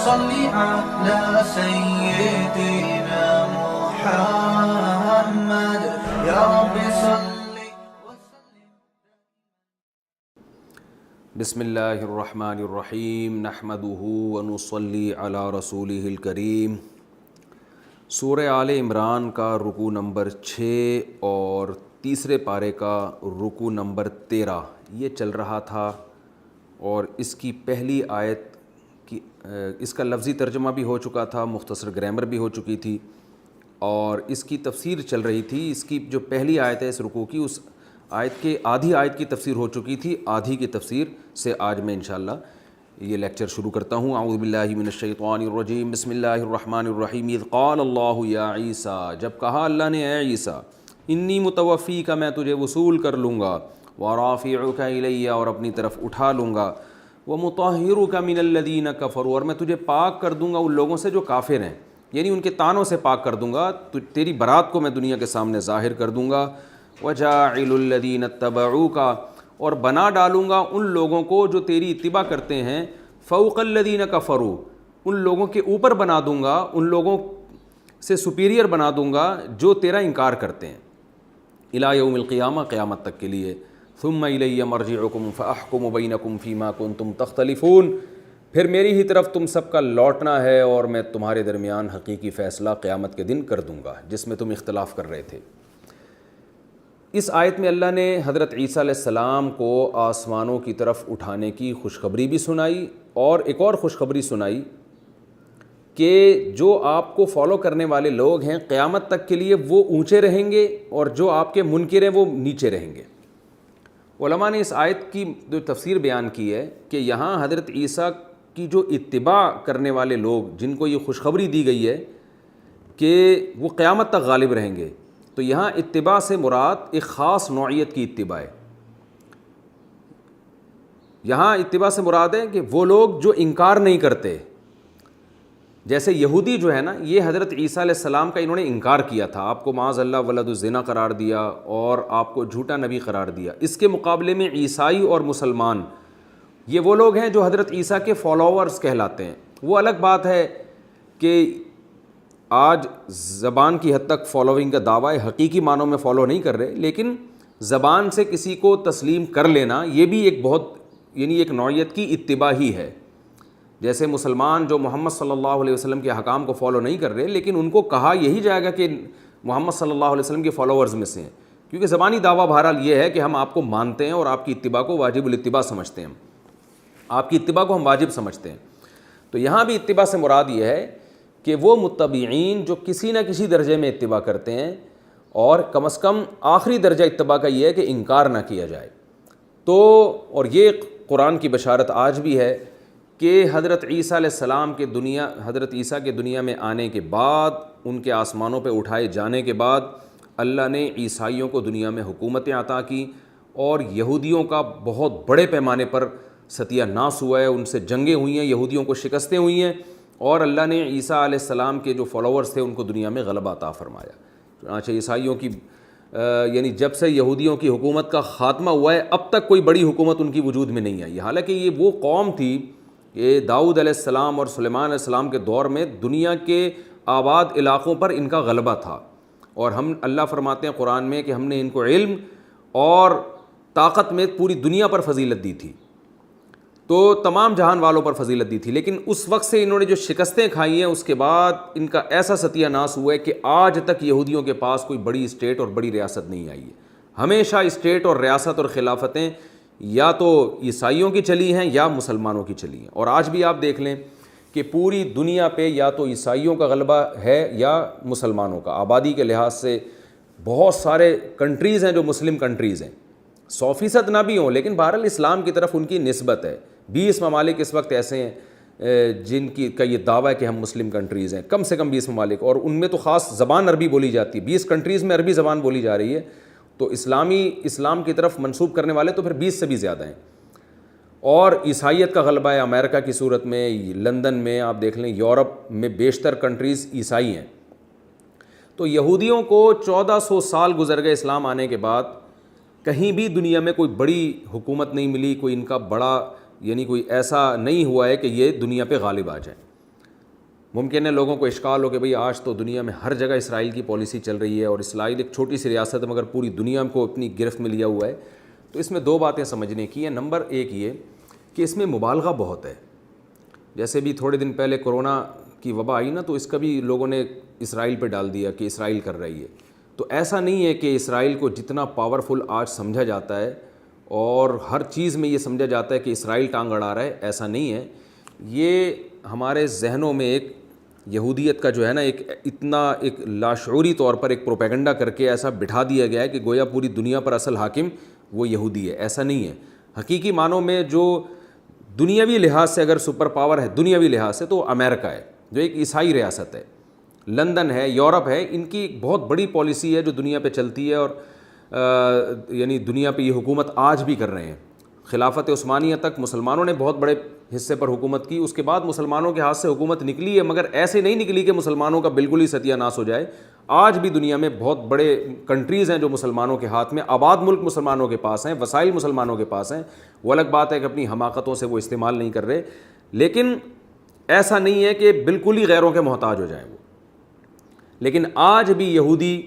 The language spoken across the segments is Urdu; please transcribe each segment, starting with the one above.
صل على سيدنا محمد يا رب صل. بسم اللہ الرحمن الرحیم نحمدہ ونصلی علی رسولہ الکریم. سورہ آل عمران کا رکوع نمبر 6 اور تیسرے پارے کا رکوع نمبر 13 یہ چل رہا تھا، اور اس کی پہلی آیت کی اس کا لفظی ترجمہ بھی ہو چکا تھا، مختصر گرامر بھی ہو چکی تھی، اور اس کی تفسیر چل رہی تھی. اس کی جو پہلی آیت ہے اس رکوع کی، اس آیت کے آدھی آیت کی تفسیر ہو چکی تھی، آدھی کی تفسیر سے آج میں انشاءاللہ یہ لیکچر شروع کرتا ہوں. اعوذ باللہ من الشیطان الرجیم. بسم اللہ الرحمن الرحیم. اذ قال اللہ یا عیسیٰ، جب کہا اللہ نے اے عیسیٰ، انی متوفیک، میں تجھے وصول کر لوں گا، ورافعک الی، اور اپنی طرف اٹھا لوں گا، ومطہرک من الذین کفروا، اور میں تجھے پاک کر دوں گا ان لوگوں سے جو کافر ہیں، یعنی ان کے طعنوں سے پاک کر دوں گا، تیری برات کو میں دنیا کے سامنے ظاہر کر دوں گا. وجاعل الذین اتبعوک، اور بنا ڈالوں گا ان لوگوں کو جو تیری اتباع کرتے ہیں، فوق الذین کفروا، ان لوگوں کے اوپر بنا دوں گا، ان لوگوں سے سپیریئر بنا دوں گا جو تیرا انکار کرتے ہیں، الی یوم القیامہ، قیامت تک کے لیے. ثم الی مرجعکم فاحکم بینکم فیما کنتم تختلفون، پھر میری ہی طرف تم سب کا لوٹنا ہے، اور میں تمہارے درمیان حقیقی فیصلہ قیامت کے دن کر دوں گا جس میں تم اختلاف کر رہے تھے. اس آیت میں اللہ نے حضرت عیسیٰ علیہ السلام کو آسمانوں کی طرف اٹھانے کی خوشخبری بھی سنائی، اور ایک اور خوشخبری سنائی کہ جو آپ کو فالو کرنے والے لوگ ہیں قیامت تک کے لیے وہ اونچے رہیں گے، اور جو آپ کے منکر ہیں وہ نیچے رہیں گے. علماء نے اس آیت کی جو تفسیر بیان کی ہے کہ یہاں حضرت عیسیٰ کی جو اتباع کرنے والے لوگ جن کو یہ خوشخبری دی گئی ہے کہ وہ قیامت تک غالب رہیں گے، تو یہاں اتباع سے مراد ایک خاص نوعیت کی اتباع ہے. یہاں اتباع سے مراد ہے کہ وہ لوگ جو انکار نہیں کرتے، جیسے یہودی جو ہے نا، یہ حضرت عیسیٰ علیہ السلام کا انہوں نے انکار کیا تھا، آپ کو معاذ اللہ ولد الزنا قرار دیا اور آپ کو جھوٹا نبی قرار دیا. اس کے مقابلے میں عیسائی اور مسلمان یہ وہ لوگ ہیں جو حضرت عیسیٰ کے فالوورز کہلاتے ہیں. وہ الگ بات ہے کہ آج زبان کی حد تک فالوئنگ کا دعویٰ ہے، حقیقی معنوں میں فالو نہیں کر رہے، لیکن زبان سے کسی کو تسلیم کر لینا یہ بھی ایک بہت یعنی ایک نوعیت کی اتباع ہی ہے. جیسے مسلمان جو محمد صلی اللہ علیہ وسلم کے احکام کو فالو نہیں کر رہے، لیکن ان کو کہا یہی جائے گا کہ محمد صلی اللہ علیہ وسلم کے فالوورز میں سے ہیں، کیونکہ زبانی دعویٰ بہرحال یہ ہے کہ ہم آپ کو مانتے ہیں اور آپ کی اتباع کو واجب الاتباع سمجھتے ہیں، آپ کی اتباع کو ہم واجب سمجھتے ہیں. تو یہاں بھی اتباع سے مراد یہ ہے کہ وہ متبعین جو کسی نہ کسی درجے میں اتباع کرتے ہیں، اور کم از کم آخری درجہ اتباع کا یہ ہے کہ انکار نہ کیا جائے. تو اور یہ قرآن کی بشارت آج بھی ہے کہ حضرت عیسیٰ علیہ السلام کے حضرت عیسیٰ کے دنیا میں آنے کے بعد، ان کے آسمانوں پہ اٹھائے جانے کے بعد، اللہ نے عیسائیوں کو دنیا میں حکومتیں عطا کی، اور یہودیوں کا بہت بڑے پیمانے پر ستیہ ناس ہوا ہے، ان سے جنگیں ہوئی ہیں، یہودیوں کو شکستیں ہوئی ہیں، اور اللہ نے عیسیٰ علیہ السلام کے جو فالوورز تھے ان کو دنیا میں غلبہ عطا فرمایا. چنانچہ عیسائیوں کی یعنی جب سے یہودیوں کی حکومت کا خاتمہ ہوا ہے اب تک کوئی بڑی حکومت ان کی وجود میں نہیں آئی. حالانکہ یہ وہ قوم تھی کہ داؤد علیہ السلام اور سلیمان علیہ السلام کے دور میں دنیا کے آباد علاقوں پر ان کا غلبہ تھا، اور اللہ فرماتے ہیں قرآن میں کہ ہم نے ان کو علم اور طاقت میں پوری دنیا پر فضیلت دی تھی، تو تمام جہان والوں پر فضیلت دی تھی. لیکن اس وقت سے انہوں نے جو شکستیں کھائی ہیں اس کے بعد ان کا ایسا ستیہ ناس ہوا ہے کہ آج تک یہودیوں کے پاس کوئی بڑی اسٹیٹ اور بڑی ریاست نہیں آئی ہے. ہمیشہ اسٹیٹ اور ریاست اور خلافتیں یا تو عیسائیوں کی چلی ہیں یا مسلمانوں کی چلی ہیں. اور آج بھی آپ دیکھ لیں کہ پوری دنیا پہ یا تو عیسائیوں کا غلبہ ہے یا مسلمانوں کا. آبادی کے لحاظ سے بہت سارے کنٹریز ہیں جو مسلم کنٹریز ہیں، 100% نہ بھی ہوں لیکن بہرحال اسلام کی طرف ان کی نسبت ہے. 20 ممالک اس وقت ایسے ہیں جن کا یہ دعویٰ ہے کہ ہم مسلم کنٹریز ہیں، کم سے کم 20 ممالک، اور ان میں تو خاص زبان عربی بولی جاتی ہے. 20 کنٹریز میں عربی زبان بولی جا رہی ہے، تو اسلام کی طرف منسوب کرنے والے تو پھر 20 سے بھی زیادہ ہیں. اور عیسائیت کا غلبہ ہے امریکہ کی صورت میں، لندن میں آپ دیکھ لیں، یورپ میں بیشتر کنٹریز عیسائی ہیں. تو یہودیوں کو 1400 سال گزر گئے اسلام آنے کے بعد، کہیں بھی دنیا میں کوئی بڑی حکومت نہیں ملی، کوئی ان کا بڑا یعنی کوئی ایسا نہیں ہوا ہے کہ یہ دنیا پہ غالب آ جائیں. ممکن ہے لوگوں کو اشکال ہو کہ بھئی آج تو دنیا میں ہر جگہ اسرائیل کی پالیسی چل رہی ہے اور اسرائیل ایک چھوٹی سی ریاست ہے مگر پوری دنیا کو اپنی گرفت میں لیا ہوا ہے. تو اس میں دو باتیں سمجھنے کی ہیں. نمبر ایک یہ کہ اس میں مبالغہ بہت ہے. جیسے بھی تھوڑے دن پہلے کورونا کی وبا آئی نا، تو اس کا بھی لوگوں نے اسرائیل پہ ڈال دیا کہ اسرائیل کر رہی ہے. تو ایسا نہیں ہے کہ اسرائیل کو جتنا پاورفل آج سمجھا جاتا ہے اور ہر چیز میں یہ سمجھا جاتا ہے کہ اسرائیل ٹانگ اڑا رہا ہے، ایسا نہیں ہے. یہ ہمارے ذہنوں میں ایک یہودیت کا جو ہے نا ایک لاشعوری طور پر ایک پروپیگنڈا کر کے ایسا بٹھا دیا گیا ہے کہ گویا پوری دنیا پر اصل حاکم وہ یہودی ہے. ایسا نہیں ہے. حقیقی معنوں میں جو دنیاوی لحاظ سے اگر سپر پاور ہے دنیاوی لحاظ سے تو امریکہ ہے، جو ایک عیسائی ریاست ہے. لندن ہے، یورپ ہے، ان کی ایک بہت بڑی پالیسی ہے جو دنیا پہ چلتی ہے اور یعنی دنیا پہ یہ حکومت آج بھی کر رہے ہیں. خلافت عثمانیہ تک مسلمانوں نے بہت بڑے حصے پر حکومت کی، اس کے بعد مسلمانوں کے ہاتھ سے حکومت نکلی ہے، مگر ایسے نہیں نکلی کہ مسلمانوں کا بالکل ہی ستیہ ناش ہو جائے. آج بھی دنیا میں بہت بڑے کنٹریز ہیں جو مسلمانوں کے ہاتھ میں، آباد ملک مسلمانوں کے پاس ہیں، وسائل مسلمانوں کے پاس ہیں. وہ الگ بات ہے کہ اپنی حماقتوں سے وہ استعمال نہیں کر رہے، لیکن ایسا نہیں ہے کہ بالکل ہی غیروں کے محتاج ہو جائیں وہ. لیکن آج بھی یہودی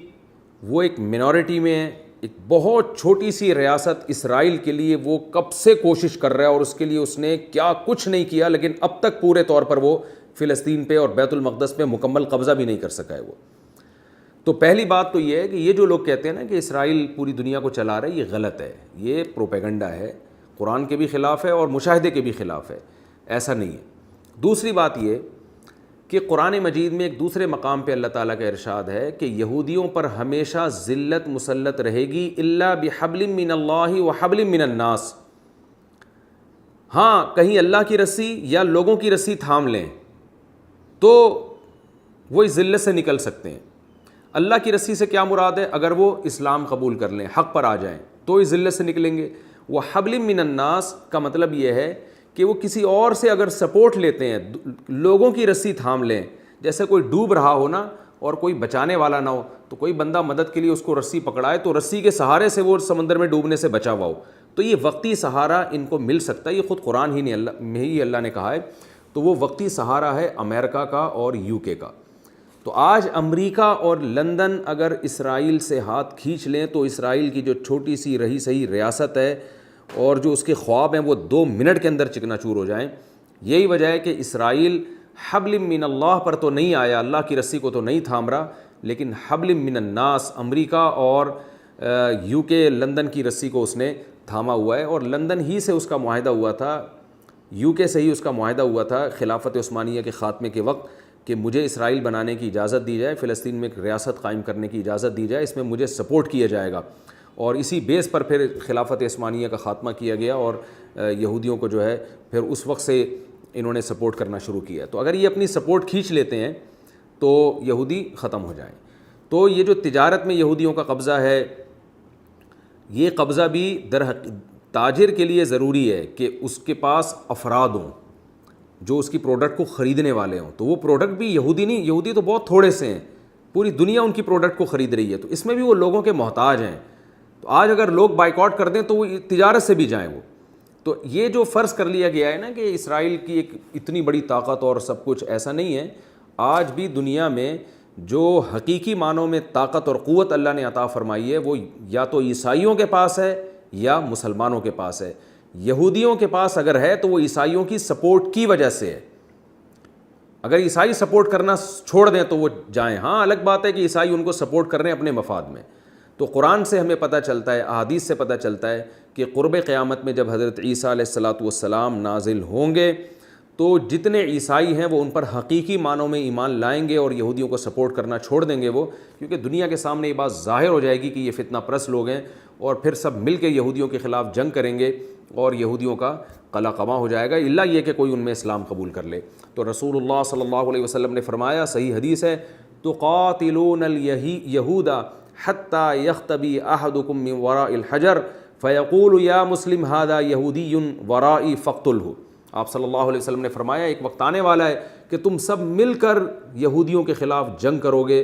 وہ ایک منورٹی میں ہے. ایک بہت چھوٹی سی ریاست اسرائیل کے لیے وہ کب سے کوشش کر رہا ہے اور اس کے لیے اس نے کیا کچھ نہیں کیا، لیکن اب تک پورے طور پر وہ فلسطین پہ اور بیت المقدس پہ مکمل قبضہ بھی نہیں کر سکا ہے وہ. تو پہلی بات تو یہ ہے کہ یہ جو لوگ کہتے ہیں نا کہ اسرائیل پوری دنیا کو چلا رہا ہے، یہ غلط ہے. یہ پروپیگنڈا ہے، قرآن کے بھی خلاف ہے اور مشاہدے کے بھی خلاف ہے. ایسا نہیں ہے. دوسری بات یہ کہ قرآن مجید میں ایک دوسرے مقام پہ اللہ تعالیٰ کا ارشاد ہے کہ یہودیوں پر ہمیشہ ذلت مسلط رہے گی الا بحبل من اللہ وحبل من الناس. ہاں کہیں اللہ کی رسی یا لوگوں کی رسی تھام لیں تو وہ اس ذلت سے نکل سکتے ہیں. اللہ کی رسی سے کیا مراد ہے؟ اگر وہ اسلام قبول کر لیں، حق پر آ جائیں تو اس ذلت سے نکلیں گے. وحبل من الناس کا مطلب یہ ہے کہ وہ کسی اور سے اگر سپورٹ لیتے ہیں، لوگوں کی رسی تھام لیں. جیسے کوئی ڈوب رہا ہو نا اور کوئی بچانے والا نہ ہو تو کوئی بندہ مدد کے لیے اس کو رسی پکڑائے تو رسی کے سہارے سے وہ سمندر میں ڈوبنے سے بچا ہوا ہو. تو یہ وقتی سہارا ان کو مل سکتا ہے. یہ خود قرآن ہی اللہ نے کہا ہے. تو وہ وقتی سہارا ہے امریکہ کا اور یو کے کا. تو آج امریکہ اور لندن اگر اسرائیل سے ہاتھ کھینچ لیں تو اسرائیل کی جو چھوٹی سی رہی سہی ریاست ہے اور جو اس کے خواب ہیں وہ 2 منٹ کے اندر چکنا چور ہو جائیں. یہی وجہ ہے کہ اسرائیل حبل من اللہ پر تو نہیں آیا، اللہ کی رسی کو تو نہیں تھام رہا، لیکن حبل من الناس امریکہ اور یو کے لندن کی رسی کو اس نے تھاما ہوا ہے. اور لندن ہی سے اس کا معاہدہ ہوا تھا، یو کے سے ہی اس کا معاہدہ ہوا تھا خلافت عثمانیہ کے خاتمے کے وقت کہ مجھے اسرائیل بنانے کی اجازت دی جائے، فلسطین میں ایک ریاست قائم کرنے کی اجازت دی جائے، اس میں مجھے سپورٹ کیا جائے گا. اور اسی بیس پر پھر خلافت عثمانیہ کا خاتمہ کیا گیا اور یہودیوں کو جو ہے پھر اس وقت سے انہوں نے سپورٹ کرنا شروع کیا. تو اگر یہ اپنی سپورٹ کھینچ لیتے ہیں تو یہودی ختم ہو جائیں. تو یہ جو تجارت میں یہودیوں کا قبضہ ہے، یہ قبضہ بھی تاجر کے لیے ضروری ہے کہ اس کے پاس افراد ہوں جو اس کی پروڈکٹ کو خریدنے والے ہوں. تو وہ پروڈکٹ بھی یہودی نہیں، یہودی تو بہت تھوڑے سے ہیں، پوری دنیا ان کی پروڈکٹ کو خرید رہی ہے. تو اس میں بھی وہ لوگوں کے محتاج ہیں. تو آج اگر لوگ بائیکاٹ کر دیں تو وہ تجارت سے بھی جائیں وہ. تو یہ جو فرض کر لیا گیا ہے نا کہ اسرائیل کی ایک اتنی بڑی طاقت اور سب کچھ، ایسا نہیں ہے. آج بھی دنیا میں جو حقیقی معنوں میں طاقت اور قوت اللہ نے عطا فرمائی ہے وہ یا تو عیسائیوں کے پاس ہے یا مسلمانوں کے پاس ہے. یہودیوں کے پاس اگر ہے تو وہ عیسائیوں کی سپورٹ کی وجہ سے ہے. اگر عیسائی سپورٹ کرنا چھوڑ دیں تو وہ جائیں. ہاں الگ بات ہے کہ عیسائی ان کو سپورٹ کر رہے ہیں اپنے مفاد میں. تو قرآن سے ہمیں پتہ چلتا ہے، احادیث سے پتہ چلتا ہے کہ قرب قیامت میں جب حضرت عیسیٰ علیہ الصلاۃ والسلام نازل ہوں گے تو جتنے عیسائی ہیں وہ ان پر حقیقی معنوں میں ایمان لائیں گے اور یہودیوں کو سپورٹ کرنا چھوڑ دیں گے وہ، کیونکہ دنیا کے سامنے یہ بات ظاہر ہو جائے گی کہ یہ فتنہ پرست لوگ ہیں اور پھر سب مل کے یہودیوں کے خلاف جنگ کریں گے اور یہودیوں کا قلع قما ہو جائے گا، الا یہ کہ کوئی ان میں اسلام قبول کر لے. تو رسول اللہ صلی اللہ علیہ وسلم نے فرمایا، صحیح حدیث ہے، تقاتلون الیہود حتی یختبی احدکم من وراء الحجر فیقول یا مسلم ھذا یہودی ورائی فاقتلہ. آپ صلی اللہ علیہ وسلم نے فرمایا ایک وقت آنے والا ہے کہ تم سب مل کر یہودیوں کے خلاف جنگ کرو گے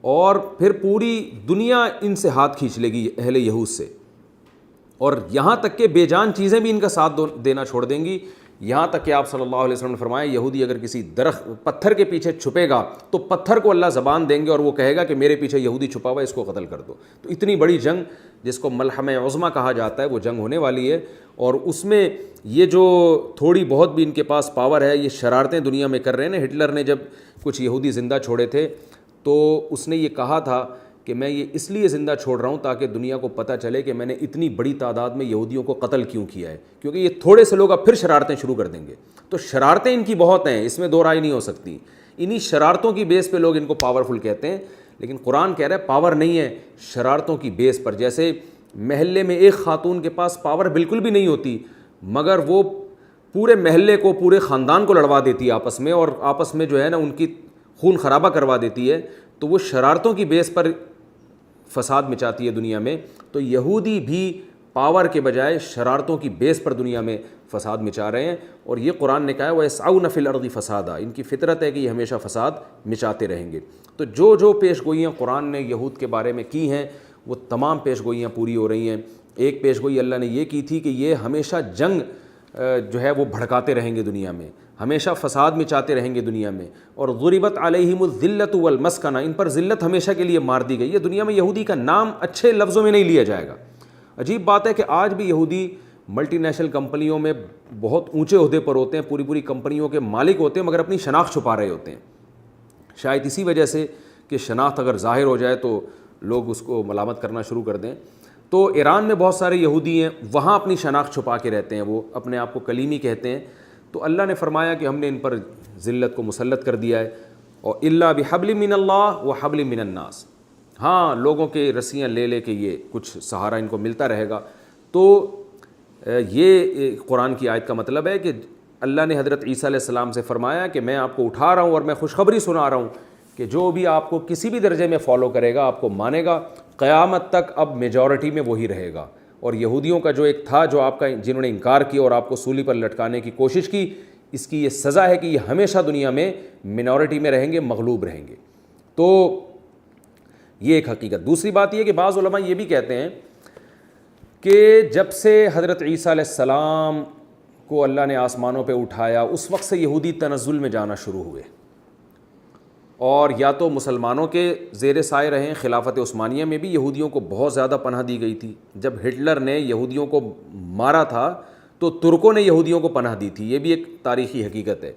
اور پھر پوری دنیا ان سے ہاتھ کھینچ لے گی اہل یہود سے، اور یہاں تک کہ بے جان چیزیں بھی ان کا ساتھ دینا چھوڑ دیں گی. یہاں تک کہ آپ صلی اللہ علیہ وسلم نے فرمایا یہودی اگر کسی درخت پتھر کے پیچھے چھپے گا تو پتھر کو اللہ زبان دیں گے اور وہ کہے گا کہ میرے پیچھے یہودی چھپا ہوا ہے، اس کو قتل کر دو۔ تو اتنی بڑی جنگ جس کو ملحمہ عظمیٰ کہا جاتا ہے وہ جنگ ہونے والی ہے، اور اس میں یہ جو تھوڑی بہت بھی ان کے پاس پاور ہے، یہ شرارتیں دنیا میں کر رہے ہیں نا۔ ہٹلر نے جب کچھ یہودی زندہ چھوڑے تھے تو اس نے یہ کہا تھا کہ میں یہ اس لیے زندہ چھوڑ رہا ہوں تاکہ دنیا کو پتہ چلے کہ میں نے اتنی بڑی تعداد میں یہودیوں کو قتل کیوں کیا ہے، کیونکہ یہ تھوڑے سے لوگ اب پھر شرارتیں شروع کر دیں گے۔ تو شرارتیں ان کی بہت ہیں، اس میں دو رائے نہیں ہو سکتی، انہی شرارتوں کی بیس پہ لوگ ان کو پاورفل کہتے ہیں، لیکن قرآن کہہ رہا ہے پاور نہیں ہے، شرارتوں کی بیس پر۔ جیسے محلے میں ایک خاتون کے پاس پاور بالکل بھی نہیں ہوتی، مگر وہ پورے محلے کو، پورے خاندان کو لڑوا دیتی ہے آپس میں، اور آپس میں جو ہے نا ان کی خون خرابہ کروا دیتی ہے، تو وہ شرارتوں کی بیس پر فساد مچاتی ہے دنیا میں۔ تو یہودی بھی پاور کے بجائے شرارتوں کی بیس پر دنیا میں فساد مچا رہے ہیں، اور یہ قرآن نے کہا ہے وَيَسْعَوْنَ فِي الْأَرْضِ فَسَادًا، ان کی فطرت ہے کہ یہ ہمیشہ فساد مچاتے رہیں گے۔ تو جو جو پیش گوئیاں قرآن نے یہود کے بارے میں کی ہیں وہ تمام پیش گوئیاں پوری ہو رہی ہیں۔ ایک پیش گوئی اللہ نے یہ کی تھی کہ یہ ہمیشہ جنگ جو ہے وہ بھڑکاتے رہیں گے دنیا میں، ہمیشہ فساد مچاتے رہیں گے دنیا میں، اور ضربت علیہم الذلۃ والمسکنہ، ان پر ذلت ہمیشہ کے لیے مار دی گئی ہے۔ دنیا میں یہودی کا نام اچھے لفظوں میں نہیں لیا جائے گا۔ عجیب بات ہے کہ آج بھی یہودی ملٹی نیشنل کمپنیوں میں بہت اونچے عہدے پر ہوتے ہیں، پوری پوری کمپنیوں کے مالک ہوتے ہیں، مگر اپنی شناخت چھپا رہے ہوتے ہیں، شاید اسی وجہ سے کہ شناخت اگر ظاہر ہو جائے تو لوگ اس کو ملامت کرنا شروع کر دیں۔ تو ایران میں بہت سارے یہودی ہیں، وہاں اپنی شناخت چھپا کے رہتے ہیں، وہ اپنے آپ کو کلیمی کہتے ہیں۔ تو اللہ نے فرمایا کہ ہم نے ان پر ذلت کو مسلط کر دیا ہے، اور الا بحبل من اللہ وحبل من الناس، ہاں لوگوں کے رسیاں لے لے کے یہ کچھ سہارا ان کو ملتا رہے گا۔ تو یہ قرآن کی آیت کا مطلب ہے کہ اللہ نے حضرت عیسیٰ علیہ السلام سے فرمایا کہ میں آپ کو اٹھا رہا ہوں اور میں خوشخبری سنا رہا ہوں کہ جو بھی آپ کو کسی بھی درجے میں فالو کرے گا، آپ کو مانے گا، قیامت تک اب میجورٹی میں وہی رہے گا۔ اور یہودیوں کا جو ایک تھا جو آپ کا، جنہوں نے انکار کیا اور آپ کو سولی پر لٹکانے کی کوشش کی، اس کی یہ سزا ہے کہ یہ ہمیشہ دنیا میں منورٹی میں رہیں گے، مغلوب رہیں گے۔ تو یہ ایک حقیقت۔ دوسری بات یہ کہ بعض علماء یہ بھی کہتے ہیں کہ جب سے حضرت عیسیٰ علیہ السلام کو اللہ نے آسمانوں پہ اٹھایا اس وقت سے یہودی تنزل میں جانا شروع ہوئے، اور یا تو مسلمانوں کے زیر سائے رہیں۔ خلافت عثمانیہ میں بھی یہودیوں کو بہت زیادہ پناہ دی گئی تھی۔ جب ہٹلر نے یہودیوں کو مارا تھا تو ترکوں نے یہودیوں کو پناہ دی تھی، یہ بھی ایک تاریخی حقیقت ہے۔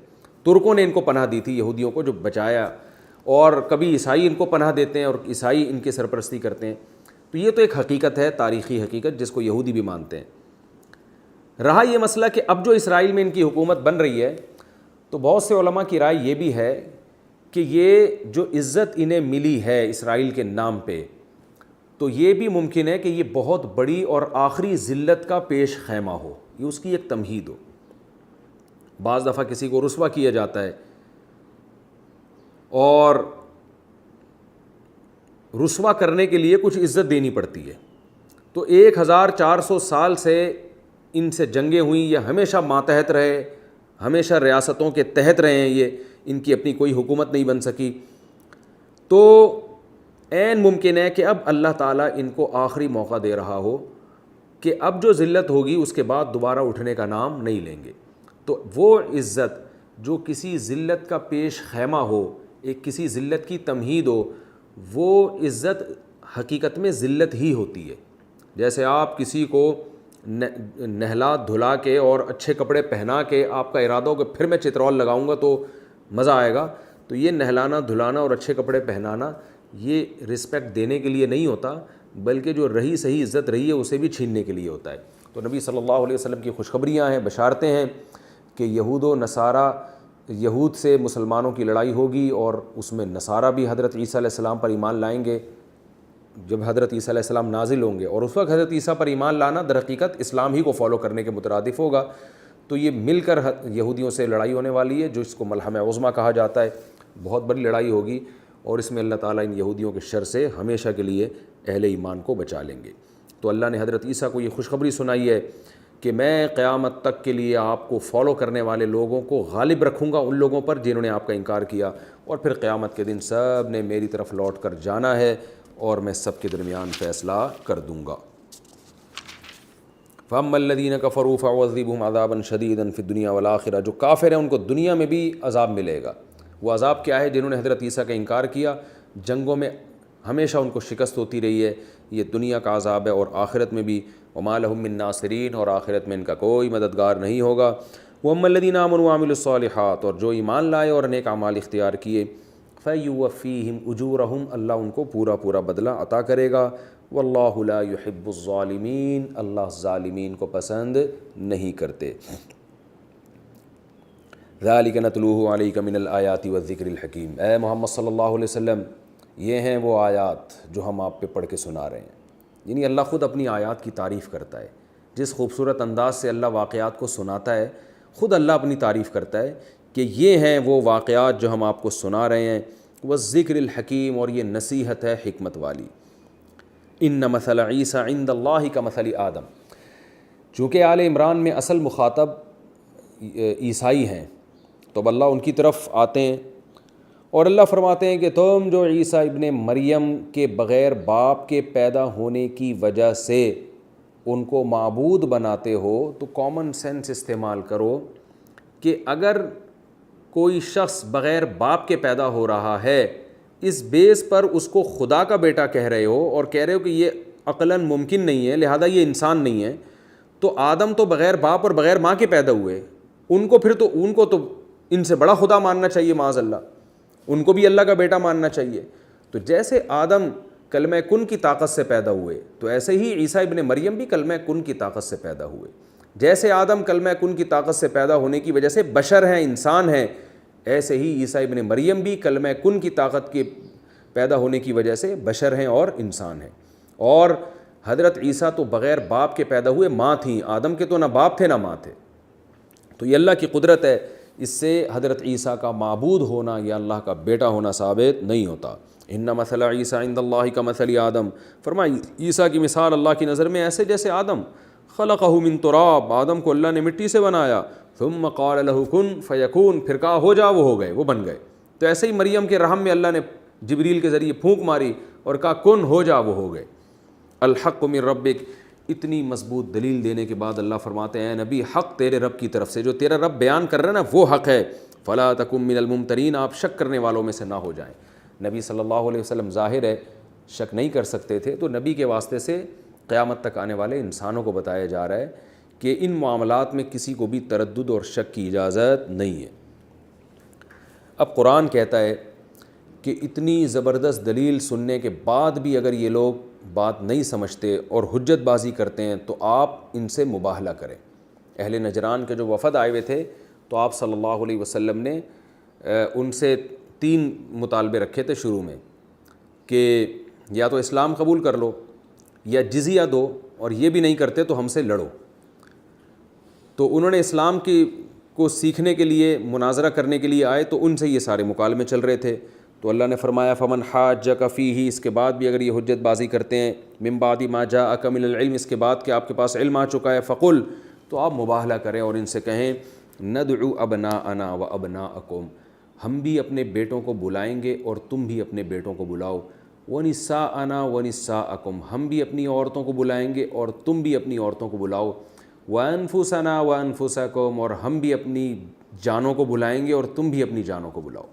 ترکوں نے ان کو پناہ دی تھی، یہودیوں کو جو بچایا، اور کبھی عیسائی ان کو پناہ دیتے ہیں اور عیسائی ان کی سرپرستی کرتے ہیں۔ تو یہ تو ایک حقیقت ہے، تاریخی حقیقت، جس کو یہودی بھی مانتے ہیں۔ رہا یہ مسئلہ کہ اب جو اسرائیل میں ان کی حکومت بن رہی ہے، تو بہت سے علماء کی رائے یہ بھی ہے کہ یہ جو عزت انہیں ملی ہے اسرائیل کے نام پہ، تو یہ بھی ممکن ہے کہ یہ بہت بڑی اور آخری ذلت کا پیش خیمہ ہو، یہ اس کی ایک تمہید ہو۔ بعض دفعہ کسی کو رسوا کیا جاتا ہے، اور رسوا کرنے کے لیے کچھ عزت دینی پڑتی ہے۔ تو 1400 سال سے ان سے جنگیں ہوئیں، یہ ہمیشہ ماتحت رہے، ہمیشہ ریاستوں کے تحت رہے ہیں، یہ ان کی اپنی کوئی حکومت نہیں بن سکی۔ تو عین ممکن ہے کہ اب اللہ تعالیٰ ان کو آخری موقع دے رہا ہو کہ اب جو ذلت ہوگی اس کے بعد دوبارہ اٹھنے کا نام نہیں لیں گے۔ تو وہ عزت جو کسی ذلت کا پیش خیمہ ہو، ایک کسی ذلت کی تمہید ہو، وہ عزت حقیقت میں ذلت ہی ہوتی ہے۔ جیسے آپ کسی کو نہلا دھلا کے اور اچھے کپڑے پہنا کے آپ کا ارادہ ہو کہ پھر میں چترول لگاؤں گا تو مزہ آئے گا، تو یہ نہلانا دھلانا اور اچھے کپڑے پہنانا یہ رسپیکٹ دینے کے لیے نہیں ہوتا، بلکہ جو رہی صحیح عزت رہی ہے اسے بھی چھیننے کے لیے ہوتا ہے۔ تو نبی صلی اللہ علیہ وسلم کی خوشخبریاں ہیں، بشارتیں ہیں کہ یہود و نصارہ، یہود سے مسلمانوں کی لڑائی ہوگی، اور اس میں نصارہ بھی حضرت عیسیٰ علیہ السلام پر ایمان لائیں گے جب حضرت عیسیٰ علیہ السلام نازل ہوں گے، اور اس وقت حضرت عیسیٰ پر ایمان لانا در حقیقت اسلام ہی کو فالو کرنے کے مترادف ہوگا۔ تو یہ مل کر یہودیوں سے لڑائی ہونے والی ہے، جو اس کو ملحمہ عظمیٰ کہا جاتا ہے، بہت بڑی لڑائی ہوگی، اور اس میں اللہ تعالیٰ ان یہودیوں کے شر سے ہمیشہ کے لیے اہل ایمان کو بچا لیں گے۔ تو اللہ نے حضرت عیسیٰ کو یہ خوشخبری سنائی ہے کہ میں قیامت تک کے لیے آپ کو فالو کرنے والے لوگوں کو غالب رکھوں گا ان لوگوں پر جنہوں نے آپ کا انکار کیا، اور پھر قیامت کے دن سب نے میری طرف لوٹ کر جانا ہے، اور میں سب کے درمیان فیصلہ کر دوں گا۔ فَأَمَّا الَّذِينَ كَفَرُوا فَأُعَذِّبُهُمْ عَذَابًا شَدِيدًا فِي الدُّنْيَا وَالْآخِرَةِ، جو کافر ہیں ان کو دنیا میں بھی عذاب ملے گا. وہ عذاب کیا ہے؟ جنہوں نے حضرت عیسیٰ کا انکار کیا، جنگوں میں ہمیشہ ان کو شکست ہوتی رہی ہے، یہ دنیا کا عذاب ہے اور آخرت میں بھی. وَمَا لَهُم مِّن نَاصِرِينَ، اور آخرت میں ان کا کوئی مددگار نہیں ہوگا. وَأَمَّا الَّذِينَ آمَنُوا وَعَمِلُوا الصَّالِحَاتِ، اور جو ایمان لائے اور نیک اعمال اختیار کیے، فَيُوَفِّيهِمْ أُجُورَهُمْ، اللہ ان کو پورا پورا بدلہ عطا کرے گا. وَاللَّهُ لَا يُحِبُّ الظَّالِمِينَ، اللہ ظالمین کو پسند نہیں کرتے. ذَلِكَ نَتْلُوهُ عَلَيْكَ مِنَ الْآيَاتِ وَالذِّكْرِ الْحَكِيمِ، اے محمد صلی اللہ علیہ وسلم یہ ہیں وہ آیات جو ہم آپ پہ پڑھ کے سنا رہے ہیں. یعنی اللہ خود اپنی آیات کی تعریف کرتا ہے. جس خوبصورت انداز سے اللہ واقعات کو سناتا ہے، خود اللہ اپنی تعریف کرتا ہے کہ یہ ہیں وہ واقعات جو ہم آپ کو سنا رہے ہیں. والذکر الحکیم، اور یہ نصیحت ہے حکمت والی. ان مثل عیسیٰ عند اللہ کمثل آدم، چونکہ آل عمران میں اصل مخاطب عیسائی ہیں تو اب اللہ ان کی طرف آتے ہیں اور اللہ فرماتے ہیں کہ تم جو عیسیٰ ابن مریم کے بغیر باپ کے پیدا ہونے کی وجہ سے ان کو معبود بناتے ہو تو کامن سینس استعمال کرو کہ اگر کوئی شخص بغیر باپ کے پیدا ہو رہا ہے، اس بیس پر اس کو خدا کا بیٹا کہہ رہے ہو اور کہہ رہے ہو کہ یہ عقلاً ممکن نہیں ہے لہذا یہ انسان نہیں ہے، تو آدم تو بغیر باپ اور بغیر ماں کے پیدا ہوئے، ان کو تو ان سے بڑا خدا ماننا چاہیے معاذ اللہ، ان کو بھی اللہ کا بیٹا ماننا چاہیے. تو جیسے آدم کلمہ کن کی طاقت سے پیدا ہوئے تو ایسے ہی عیسیٰ ابن مریم بھی کلمہ کن کی طاقت سے پیدا ہوئے. جیسے آدم کلمہ کن کی طاقت سے پیدا ہونے کی وجہ سے بشر ہیں، انسان ہیں، ایسے ہی عیسیٰ ابن مریم بھی کلمہ کن کی طاقت کے پیدا ہونے کی وجہ سے بشر ہیں اور انسان ہیں. اور حضرت عیسیٰ تو بغیر باپ کے پیدا ہوئے، ماں تھیں، آدم کے تو نہ باپ تھے نہ ماں تھے. تو یہ اللہ کی قدرت ہے، اس سے حضرت عیسیٰ کا معبود ہونا یا اللہ کا بیٹا ہونا ثابت نہیں ہوتا. ان مثل عیسیٰ عند اللہ کمثل آدم، فرمایا عیسیٰ کی مثال اللہ کی نظر میں ایسے جیسے آدم، خلقہ من تراب، آدم کو اللہ نے مٹی سے بنایا، ثم قال له کن فیکون، پھر کہا ہو جا وہ ہو گئے، وہ بن گئے. تو ایسے ہی مریم کے رحم میں اللہ نے جبریل کے ذریعے پھونک ماری اور کہا کن ہو جا وہ ہو گئے. الحق من ربک، اتنی مضبوط دلیل دینے کے بعد اللہ فرماتے ہیں اے نبی حق تیرے رب کی طرف سے، جو تیرا رب بیان کر رہا ہے نا وہ حق ہے. فلا تکن من الممترین، آپ شک کرنے والوں میں سے نہ ہو جائیں. نبی صلی اللہ علیہ وسلم ظاہر ہے شک نہیں کر سکتے تھے، تو نبی کے واسطے سے قیامت تک آنے والے انسانوں کو بتایا جا رہا ہے کہ ان معاملات میں کسی کو بھی تردد اور شک کی اجازت نہیں ہے. اب قرآن کہتا ہے کہ اتنی زبردست دلیل سننے کے بعد بھی اگر یہ لوگ بات نہیں سمجھتے اور حجت بازی کرتے ہیں تو آپ ان سے مباہلہ کریں. اہل نجران کے جو وفد آئے ہوئے تھے تو آپ صلی اللہ علیہ وسلم نے ان سے 3 مطالبے رکھے تھے شروع میں کہ یا تو اسلام قبول کر لو یا جزیہ دو، اور یہ بھی نہیں کرتے تو ہم سے لڑو. تو انہوں نے اسلام کو سیکھنے کے لیے، مناظرہ کرنے کے لیے آئے تو ان سے یہ سارے مکالمے چل رہے تھے. تو اللہ نے فرمایا فمن حاجک فیہ، اس کے بعد بھی اگر یہ حجت بازی کرتے ہیں، من بعد ما جاءک من العلم، اس کے بعد کہ آپ کے پاس علم آ چکا ہے، فقل، تو آپ مباہلہ کریں اور ان سے کہیں ندعو ابناءنا و ابناءکم، ہم بھی اپنے بیٹوں کو بلائیں گے اور تم بھی اپنے بیٹوں کو بلاؤ. ونساءنا ونساءکم، ہم بھی اپنی عورتوں کو بلائیں گے اور تم بھی اپنی عورتوں کو بلاؤ. وانفسنا وانفسکم، اور ہم بھی اپنی جانوں کو بلائیں گے اور تم بھی اپنی جانوں کو بلاؤ.